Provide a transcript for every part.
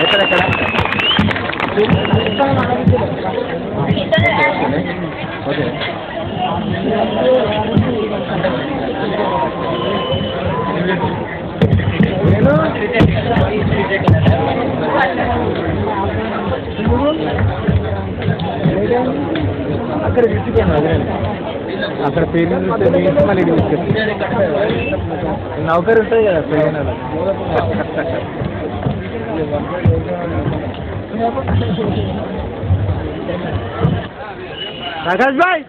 ఎక్కడెక్కడ ఓకే నేను అక్కడ తీసుకున్నాను అదే అక్కడ పేరు మళ్ళీ నౌకరు ఉంటుంది కదా పేరు ప్రకాష్ భాయ్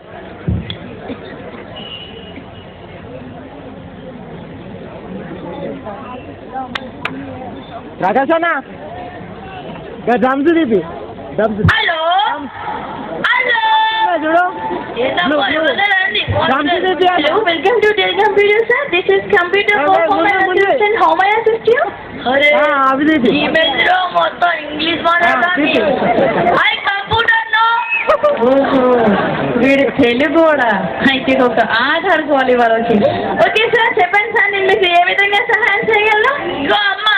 ప్రకాష్ అన్న డ్రమ్స్ తీపి డ్రమ్స్ హలో హలో చూడు Hello, welcome to Dell Computer, sir. This is computer assistant. How may I assist you? Email lo mottham English maatladani. I computer no. వీడి తెలుగు కూడా అయితే ఒక ఆధారుకోవాలి వాళ్ళకి. ఓకే సార్ చెప్పండి సార్ నేను మీకు ఏ విధంగా సహాయం చేయగలను? ఇగో అమ్మ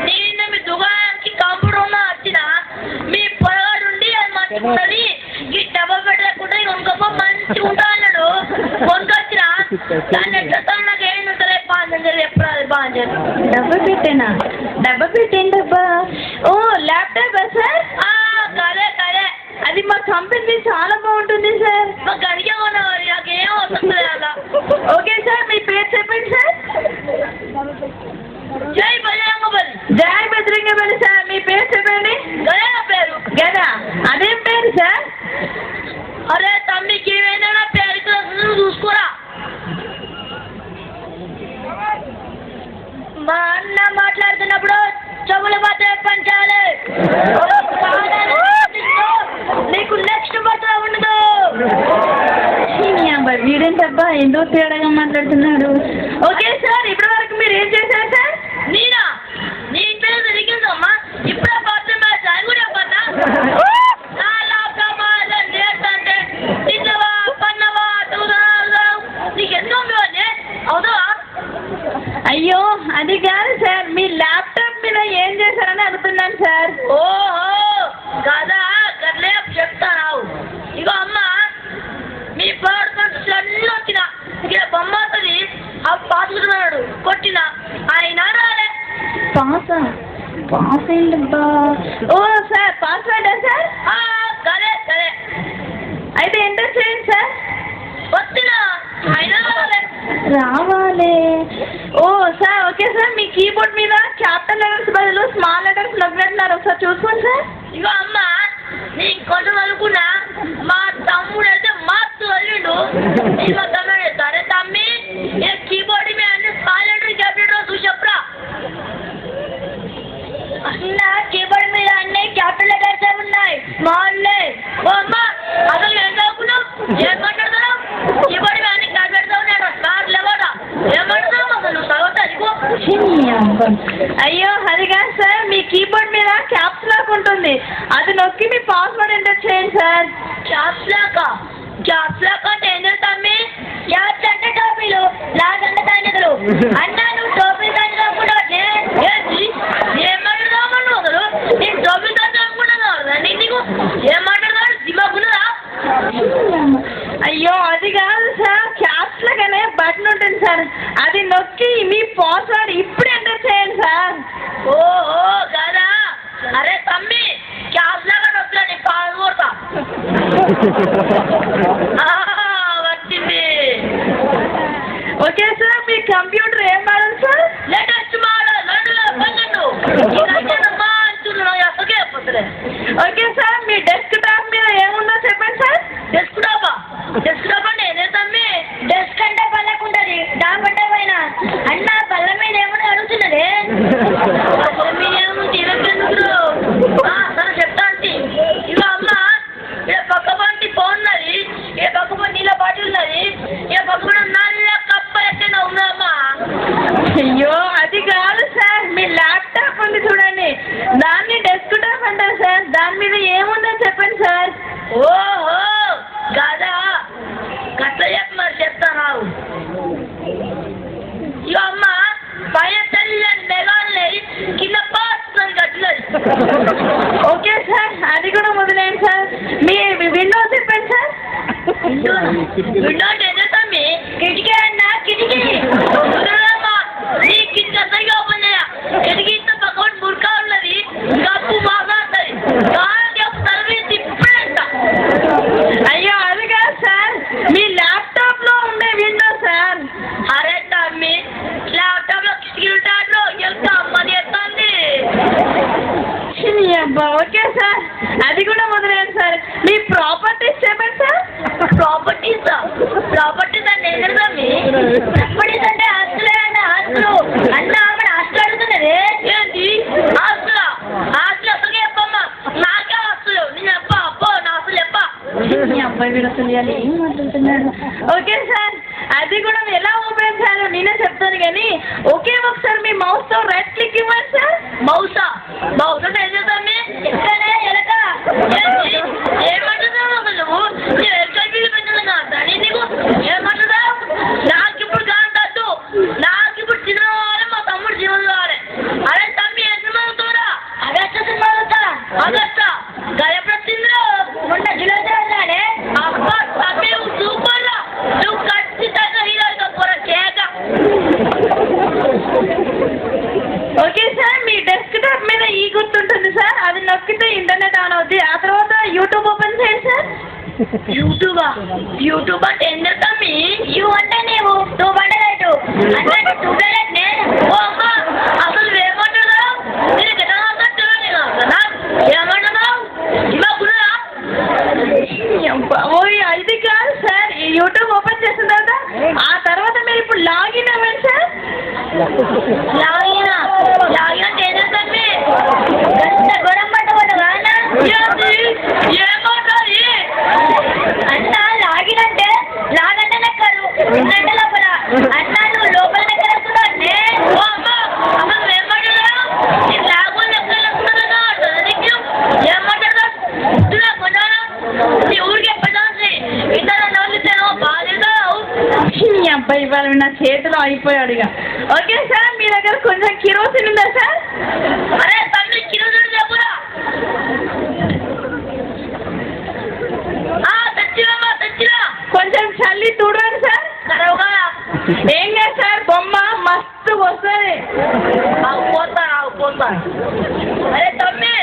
నేను మీ దుకాణానికి కంప్యూటర్ ఉన్నా వచ్చిన మీ పొరగాడు ఉండి అది మంచిగుంటది ఈ డబ్బా పెట్టకుండా ఇంకొక మంచిగా ఉంటా అన్నాడు కొనుకొచ్చినా దాన్ని ఎట్లా నాకు ఏం ఉంటుంది బాగా ఎప్పుడు అది బాగా డబ్బా పెట్టేనా డబ్బా పెట్టేం డబ్బా ఓ ల్యాప్టాప్ సార్ కదే కదే అది మా కంపెనీ చాలా బాగుంటుంది సార్ మాకు అడిగే ఉన్నవారు నాకు ఏం వస్తుంది అలా ఓకే సార్ మీ పేరు చెప్పండి సార్ జై బజరంగబలి జై బజరంగబలి సార్ మీ పేరు చెప్పండి గదా నా పేరు గదా అదేం పేరు సార్ అరే తమ్మికి ఏమైనా పేరు చూసుకోరా మా అన్న మాట్లాడుతున్నప్పుడు చెవుల మాత్రమే పంచాలి నీకు నెక్స్ట్ మాత్రం ఉండదు వీడేంటబ్బా ఎంతో తేడాగా మాట్లాడుతున్నాడు ఓకే సార్ ఇప్పటి వరకు మీరు ఏం చేశారు సార్ నేనా నీ ఇంట్లో జరిగిందమ్మా ఇప్పుడే పోతే మా జాయిన్ పన్నా అంటే తిన్నవా పన్నవా నీకు ఎన్నో అవుదా అయ్యో అది కాదు సార్ మీ ల్యాప్టాప్ మీద ఏం చేశారని అడుగుతున్నాను సార్ ఓహో కదా గట్లే చెప్తాను ఇగో అమ్మ మీ పడుకొని సన్ను వచ్చిన ఇక్కడ బొమ్మ వస్తుంది అవి పాసుకున్నాడు కొట్టిన ఆయన రాలే పాసా పాస్ ఏంటబ్బా ఓ సార్ పాస్వర్డా సార్ సరే సరే అయితే ఎంటర్ చేయండి సార్ వచ్చిన ఆయన రావాలి ఓ సార్ ఓకే సార్ మీ కీబోర్డ్ మీద క్యాపిటల్ లెటర్స్ బదులు స్మాల్ లెటర్స్ నొక్కినట్టున్నారు ఒకసారి చూసుకోండి సార్ ఇగో అమ్మ నేను కొంచెం అనుకున్నా మా తమ్ముడు అయితే మస్తు వదిలిండు ఇక తమ్ముడు సరే తమ్మి కీబోర్డ్ మీద అన్ని స్మాల్ లెటర్ క్యాపిటల్ చూసి చెప్పరా అన్న కీబోర్డ్ మీద అన్ని క్యాపిటల్ లెటర్స్ ఉన్నాయి స్మాల్ ఓ అమ్మ అసలు ఏం చదువుకున్నావు ఏం మాట్లాడుతున్నావు కీబోర్డ్ మీద అన్ని క్యాపిటల్ ఉన్నాడు స్మాల్ లేవడా ఏమంటున్నావు అసలు నువ్వు చదవతా అయ్యో అది కాదు సార్ మీ కీబోర్డ్ మీద క్యాప్స్ లాక్ ఉంటుంది అది నొక్కి మీ పాస్వర్డ్ ఎంటర్ చేయండి సార్ క్యాప్స్ లాక్ అంటే ఏం చేస్తామి క్యాప్స్ అంటే టోపీలు లాక్ అంటే తాయినదులు అన్నా నువ్వు టోపీలు తాయి కాకుండా ఏం మాట్లాడదామని వదలు నేను టోపీలు తాయి కాకుండా నీకు ఏం మాట్లాడదాం దిమాగున్నదా అయ్యో అది కాదు సార్ క్యాప్స్ లాగానే బటన్ ఉంటుంది సార్ అది నొక్కి మీ పాస్వర్డ్ ఇప్పుడు ఎంటర్ చేయండి సార్ ఓహో కదా అరే తమ్మి క్యాప్స్ లాగా నొక్కలే నీ పాస్వర్డ్ వచ్చింది ఓకే సార్ మీ కంప్యూటర్ ఏం model sir latest model 2012 okay sir మీ డెస్క్ టాప్ మీద ఏముందో చెప్పండి సార్ డెస్క్ టాప్ అంటే ఏదే తమ్మి డెస్క్ అంటే పళ్ళకు ఉంటుంది టాప్ అంటే పైన అన్న పళ్ళ మీద ఏమన్నా అడుగుతున్నదే మీరేముంది సరే చెప్తా అంటే ఇక అమ్మ ఇక్కడ పక్క పంటి ఫోన్ ఉన్నది విండోండి ఏం చేస్తామి కిటికీ అన్న కిటికీ కుదరదమ్మా నీ కిటికీ అసలుగా ఓపెన్ చేయ కిటికీ ఇంత పక్కన మురికా ఉన్నది గప్పు మాట్లాడుతుంది కాళ్ళకి సర్వీస్ ఇప్పుడంట అయ్యో అది కాదు సార్ మీ ల్యాప్టాప్ లో ఉండే విండో సార్ అరే తమ్మి ల్యాప్టాప్ లో కిటికీ ఉంటాడు ఎంత అమ్మని ఎత్తుంది అబ్బా ఓకే సార్ అది కూడా మొదలైంది సార్ మీ ప్రాపర్టీస్ చెప్పండి సార్ ప్రాపర్టీస్ అంటే ఏం చెప్తామి ప్రాపర్టీస్ అంటే ఆస్తులే అంటే ఆస్తులు అన్న అక్కడ ఆస్తులు అడుగుతున్నది ఏంటి ఆస్తులా ఆస్తులు అసలు చెప్పమ్మా నాకే ఆస్తులు నేను చెప్ప అప్పో నా ఆస్తులు చెప్ప మీ అబ్బాయి కూడా అసలు ఏం మాట్లాడుతున్నాడు ఓకే సార్ అది కూడా ఎలా ఓపెన్ చేయాలో నేనే చెప్తాను కానీ ఒకే ఒకసారి మీ మౌస్ తో రైట్ క్లిక్ ఇవ్వండి సార్ మౌసా ఏం చేద్దామి ఎక్కడే ఎలక ఏమంటున్నావు అసలు నువ్వు నీకు ఏమంటున్నావు నాకు ఇప్పుడు కాదు నాకు ఇప్పుడు సినిమా కావాలి మా తమ్ముడు జీవనం కావాలి అరే తమ్మి ఏ సినిమా అవుతావురా అగస్ట సినిమా అవుతారా అగస్ట ఎప్పుడు వచ్చిందిరా మొన్న జులై చేయాలి అబ్బా తమ్మి సూపర్ రా నువ్వు ఖచ్చితంగా హీరోయిన్ పోరా కేక ఓకే సార్ మీ డెస్క్టాప్ మీద ఈ గుర్తుంటుంది సార్ అది నొక్కితే ఇంటర్నెట్ ఆన్ అవుతుంది ఆ తర్వాత యూట్యూబ్ ఓపెన్ చేయండి సార్ యూట్యూబ్ అంటే ఏం చేస్తామి యూ అంటే నీవు టూబ్ అంటే రైట్ అంటే టూబ్ నేను ఓ అమ్మ అసలు ఏమంటున్నావు నేను ఎట్లా ఏమంటున్నావు ఇవ్వకురా ఓయ్ అది కాదు సార్ ఈ యూట్యూబ్ ఓపెన్ చేసిన తర్వాత ఆ తర్వాత మీరు ఇప్పుడు లాగిన్ అవ్వండి సార్ లాగిన్ అంటే ఏం చేస్తామి గొడవ పట్టబడ్డా ఏమవుతుంది అన్న లాగినంటే లాగంటే నెక్కరు అంటే లోపల అన్న నువ్వు లోపల నెక్కలు ఎక్కుతున్నావు అంటే ఓ అమ్మ అసలు ఏమంటున్నావు నీకు లాగు నెక్కలు ఎక్కుతున్నా నీకు ఏమంటున్నా కొన్నాను నీ ఊరికి ఎప్పటి ఇతర నవ్వుతాను బాధేదావు మీ అబ్బాయి ఇవాళ నా చేతిలో అయిపోయాడు ఇక ఓకే సార్ మీ దగ్గర కొంచెం కిరోసిన్ ఉందా సార్ అరే తల్లి కిరోసిన్ చెప్పురా కొంచెం చల్లి చూడండి సార్ కరవుగా ఏం లేదు సార్ బొమ్మ మస్తు వస్తుంది పోతా అరే తమ్మి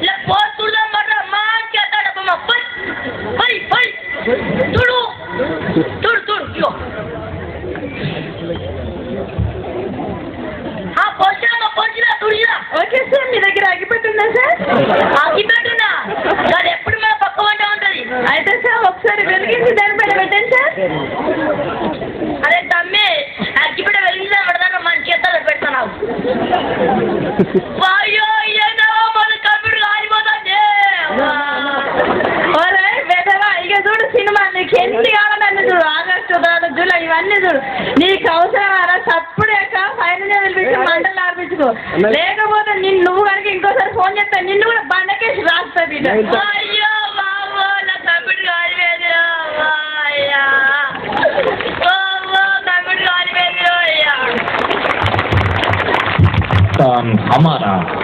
ఇలా చూడదాం మాట మంచి అట్టాడు బొమ్మ పోయి చూడు ఇగో పోసినా చూడినా ఓకే సార్ మీ దగ్గర అగ్గిపెట్టుందా సార్ అగ్గిపెట్టున్నా అది ఎప్పుడు మన పక్క వంట ఉంటుంది అయితే సార్ ఒకసారి వెలిగించి దానిపైన పెట్టండి సార్ అరే తమ్మి అగ్గిపెట్ట వెలిగించి పెడతాను మన చేతుల్లో పెడతాను అయ్యో ఏదో మన కంప్యూటర్ కాలిపోతుంది బెటరా ఇక చూడు సినిమా నీకు ఎన్ని కావాలన్నీ చూడు ఆగస్టు తర్వాత జూలై ఇవన్నీ చూడు నీకు అవసరమారా సప్పుడేక ఫైనల్ పిలిపించి మంటలు ఆర్పించుకో లేకపోతే నువ్వు కనుక ఇంకోసారి ఫోన్ చేస్తా నిన్ను కూడా బండకేసి రాస్తుంది అయ్యో బాబు నా కంప్యూటర్ కాలిపోయింది అయ్యా కంప్యూటర్ కాలిపోయింది అయ్యా हमारा